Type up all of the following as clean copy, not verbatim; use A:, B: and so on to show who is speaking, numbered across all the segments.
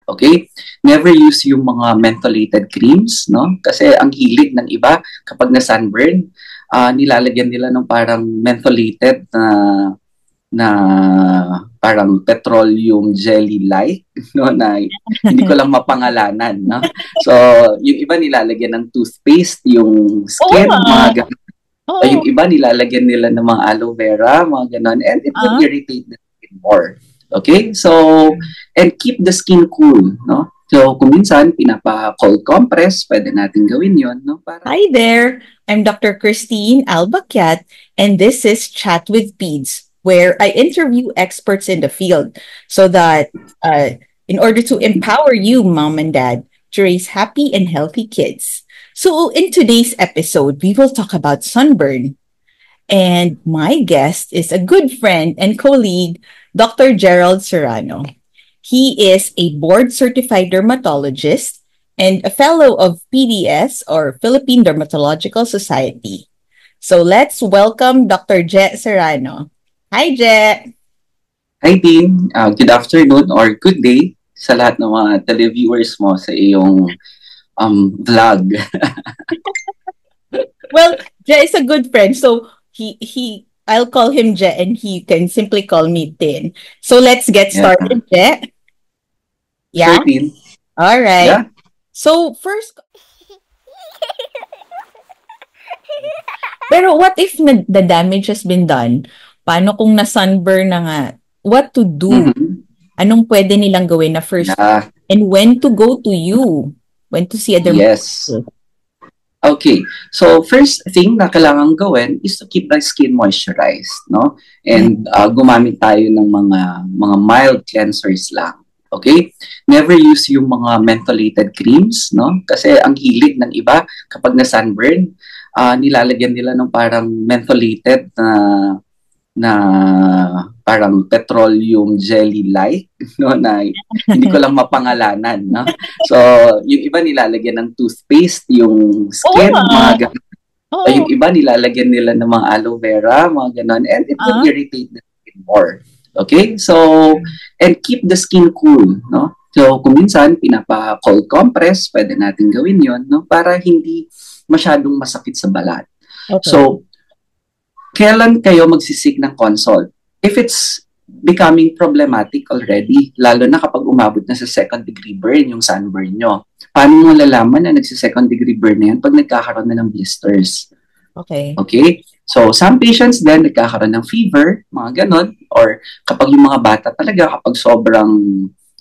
A: Okay? Never use yung mga mentholated creams, no? Kasi ang hilig ng iba kapag na sunburn, nilalagyan nila ng parang mentholated na parang petroleum jelly-like, no, na hindi ko lang mapangalanan, no? So, yung iba nilalagyan ng toothpaste, yung skin, mga ganun. O yung iba nilalagyan nila ng mga aloe vera, mga ganun, and it will irritate the skin more. Okay? So, and keep the skin cool, no? So, kung minsan, pinapa-cold compress, pwede natin gawin yon, no?
B: Hi there! I'm Dr. Christine Albaciat, and this is Chat with Peds, where I interview experts in the field so that in order to empower you, mom and dad, to raise happy and healthy kids. So, in today's episode, we will talk about sunburn. And my guest is a good friend and colleague, Dr. Gerald Serrano. He is a board-certified dermatologist and a fellow of PDS, or Philippine Dermatological Society. So let's welcome Dr. Je Serrano. Hi, Je!
A: Hi, Dean. Good afternoon or good day sa lahat ng mga televiewers mo sa iyong vlog.
B: Well, Je is a good friend, so I'll call him Je and he can simply call me Tin. So let's get started, Je. Yeah?
A: Sure, Tin.
B: All right.
A: Yeah.
B: So first, pero what if the damage has been done? Paano kung na-sunburn na nga? What to do? Anong pwede nilang gawin na first?
A: Yeah.
B: And when to go to you? When to see a dermatologist?
A: Yes. Okay. So, first thing na kailangan gawin is to keep the skin moisturized, no? And gumamit tayo ng mga mild cleansers lang. Okay? Never use yung mga mentholated creams, no? Kasi ang hilig ng iba kapag na sunburn, nilalagyan nila ng parang mentholated na parang petroleum jelly-like, no, na hindi ko lang mapangalanan, no? So, yung iba nilalagyan ng toothpaste, yung skin, mga ganun. O yung iba nilalagyan nila ng mga aloe vera, mga ganun, and it will irritate the skin more. Okay? So, and keep the skin cool, no? So, kung minsan, pinapa-cold compress, pwede natin gawin yon, no? Para hindi masyadong masakit sa balat.
B: Okay.
A: So, kailan kayo magsisik ng consult? If it's becoming problematic already, lalo na kapag umabot na sa second degree burn, yung sunburn nyo, paano mo lalaman na nagsi-second degree burn na yan pag nagkakaroon na ng blisters?
B: Okay.
A: Okay? So, some patients then nagkakaroon ng fever, mga ganon, or kapag yung mga bata talaga, kapag sobrang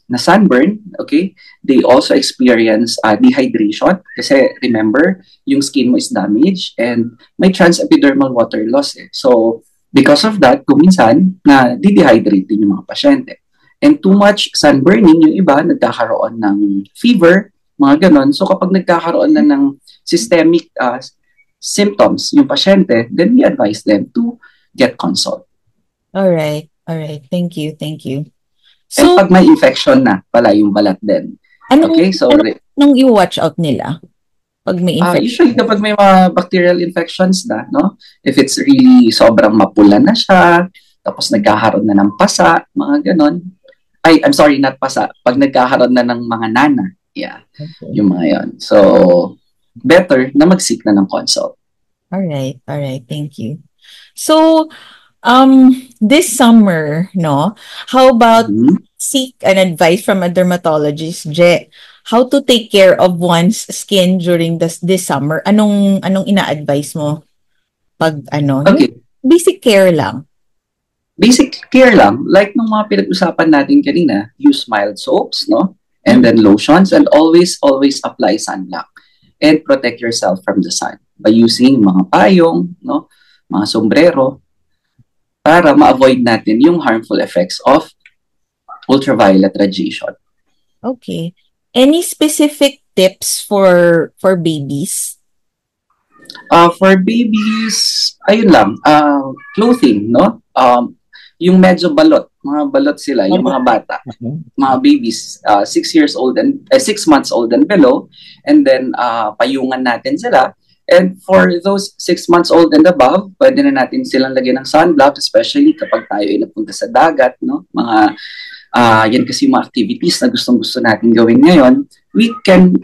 A: na sunburn, okay, they also experience dehydration kasi remember, yung skin mo is damaged and may transepidermal water loss. So, because of that, kung minsan, na de-dehydrate din yung mga pasyente. And too much sunburning, yung iba, nagkakaroon ng fever, mga ganon. So, kapag nagkakaroon na ng systemic symptoms yung pasyente, then we advise them to get consult.
B: All right. Thank you.
A: So, and pag may infection na pala yung balat din. Okay, so
B: anong i-watch out nila? Pag may infection?
A: Usually kapag may mga bacterial infections na, no? If it's really sobrang mapula na siya, tapos nagkakaroon na ng pasa, mga ganon. I'm sorry, not pasa. Pag nagkakaroon na ng mga nana, yeah, okay. Yung mga yon. So, better na mag-seek na ng consult.
B: All right, thank you. So, this summer, no, how about seek an advice from a dermatologist, Je, how to take care of one's skin during this summer? Anong ina-advise mo? Pag
A: okay.
B: Basic care lang.
A: Basic care lang, like nung mga pinag-usapan natin kanina, use mild soaps, no? And then lotions, and always apply sunblock and protect yourself from the sun by using mga payong, no? Mga sombrero, para ma-avoid natin yung harmful effects of ultraviolet radiation.
B: Okay. Any specific tips for babies?
A: For babies, ayun lang, clothing, no? Yung medyo balot, mga balot sila, yung mga bata, mga babies, 6 months old and below, and then payungan natin sila. And for those 6 months old and above, pwede na natin silang lagyan ng sunblock, especially kapag tayo ay napunta sa dagat, no? Mga yan kasi yung mga activities na gustong-gusto natin gawin ngayon, we can,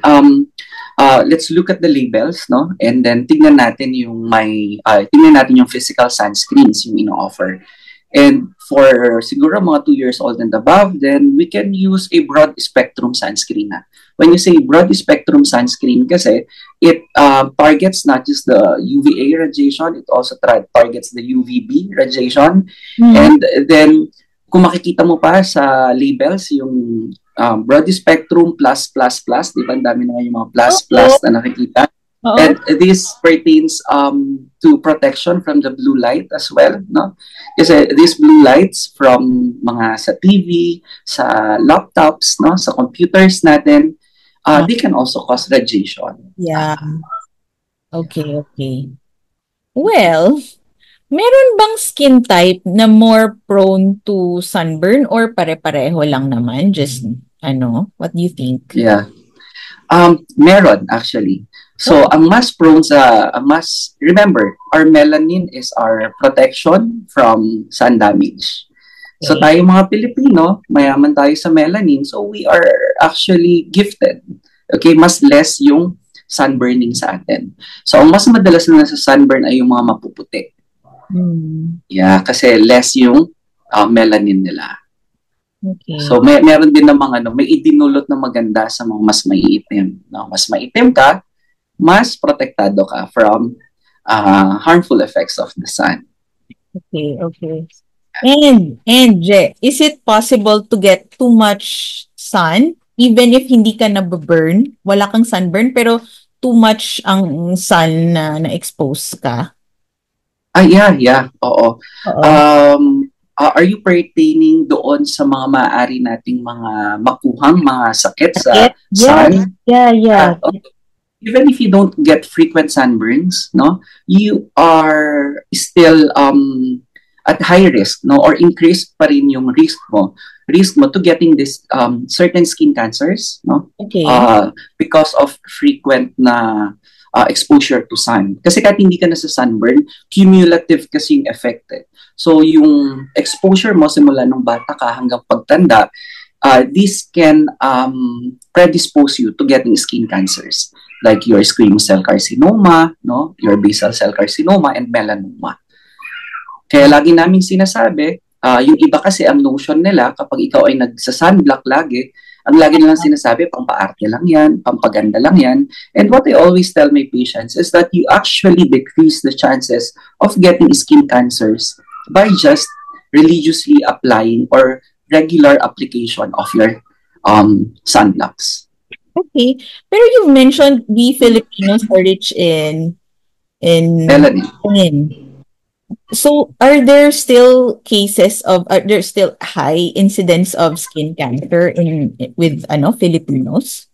A: let's look at the labels, no? And then tingnan natin tingnan natin yung physical sunscreens yung ino-offer. And for siguro mga 2 years old and above, then we can use a broad spectrum sunscreen na. When you say broad spectrum sunscreen kasi, it targets not just the UVA radiation, it also targets the UVB radiation. And then, kung makikita mo pa sa labels, yung broad spectrum plus, di ba? Ang dami na yung mga plus na nakikita. And this pertains to protection from the blue light as well, no? Kasi these blue lights from mga sa TV, sa laptops, no, sa computers natin, they can also cause radiation.
B: Yeah. Okay. Well, meron bang skin type na more prone to sunburn or pare-pareho lang naman? Just what do you think?
A: Yeah. Meron actually. So, ang mas prone remember, our melanin is our protection from sun damage. Okay. So, tayo mga Pilipino, mayaman tayo sa melanin, so we are actually gifted. Okay, mas less yung sunburning sa atin. So, ang mas madalas na sa sunburn ay yung mga mapuputi. Yeah, kasi less yung melanin nila.
B: Okay.
A: So, meron din namang may idinulot na maganda sa mga mas maiitim. No? Mas maitim ka, mas protektado ka from harmful effects of the sun.
B: Okay. And Je, is it possible to get too much sun even if hindi ka nababurn, wala kang sunburn, pero too much ang sun na-expose ka?
A: Yeah. Oo. Are you pertaining doon sa mga maaari nating mga makuhang mga sakit sa sun?
B: Yeah.
A: Even if you don't get frequent sunburns, no, you are still at high risk, no, or increased pa rin yung risk mo to getting this certain skin cancers, no, because of frequent na exposure to sun. Kasi kahit hindi ka na sa sunburn, cumulative kasi yung affected. So yung exposure mo simula nung bata ka hanggang pagtanda, this can predispose you to getting skin cancers like your squamous cell carcinoma, no, your basal cell carcinoma, and melanoma. Kaya lagi namin sinasabi, yung iba kasi ang notion nila kapag ikaw ay nagsa-sunblock lagi, ang lagi nilang sinasabi, pampaarte lang yan, pampaganda lang yan. And what I always tell my patients is that you actually decrease the chances of getting skin cancers by just religiously applying or regular application of your sunblocks.
B: Okay. Pero you mentioned we Filipinos are rich in melanin. So are there still high incidence of skin cancer with Filipinos?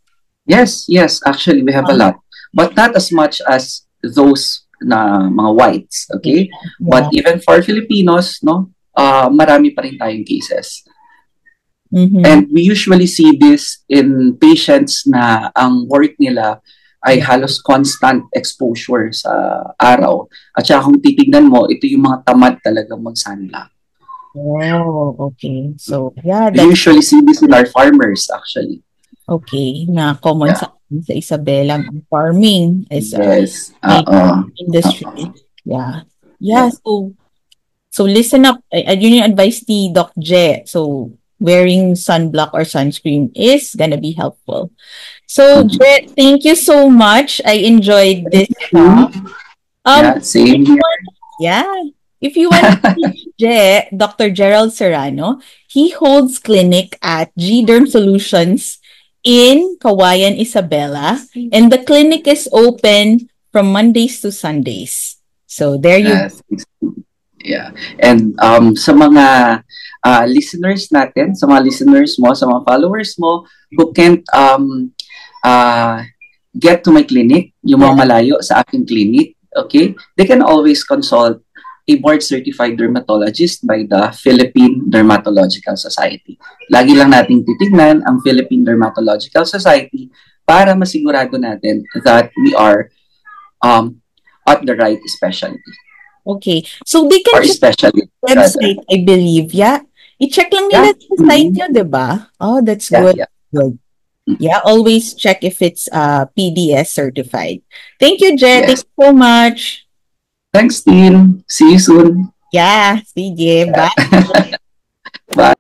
A: Yes, actually we have a lot. But not as much as those na mga whites, okay? Yeah. But even for Filipinos, no, marami pa rin tayong cases. And we usually see this in patients na ang work nila ay halos constant exposure sa araw. At saka kung titignan mo, ito yung mga tamad talaga mag-sunblock.
B: Oh, okay. So, yeah.
A: We usually see this in our farmers, actually.
B: Okay. Na common sa Isabela, farming is industry. Yeah. So listen up. Yun yung advice ni Doc Je. So, wearing sunblock or sunscreen is gonna be helpful. So, Je, thank you so much. I enjoyed this talk.
A: Same here.
B: If you want to meet Je, Dr. Gerald Serrano, he holds clinic at G-Derm Solutions in Kawayan, Isabela, and the clinic is open from Mondays to Sundays. So, there you go.
A: Yeah. And sa mga listeners natin, sa mga listeners mo, sa mga followers mo who can't get to my clinic, yung mga malayo sa aking clinic, okay, they can always consult a board-certified dermatologist by the Philippine Dermatological Society. Lagi lang nating titignan ang Philippine Dermatological Society para masigurado natin that we are at the right specialty.
B: Okay. So they can check the website, I believe, I-check lang
A: Yeah.
B: nila sa site nyo, diba? Oh, that's
A: Yeah,
B: good.
A: yeah.
B: Good. Yeah, always check if it's PDS certified. Thank you, Jet. Thank
A: Yes.
B: you so much.
A: Thanks, Dean. See you soon.
B: Yeah, sige. Bye.
A: Bye.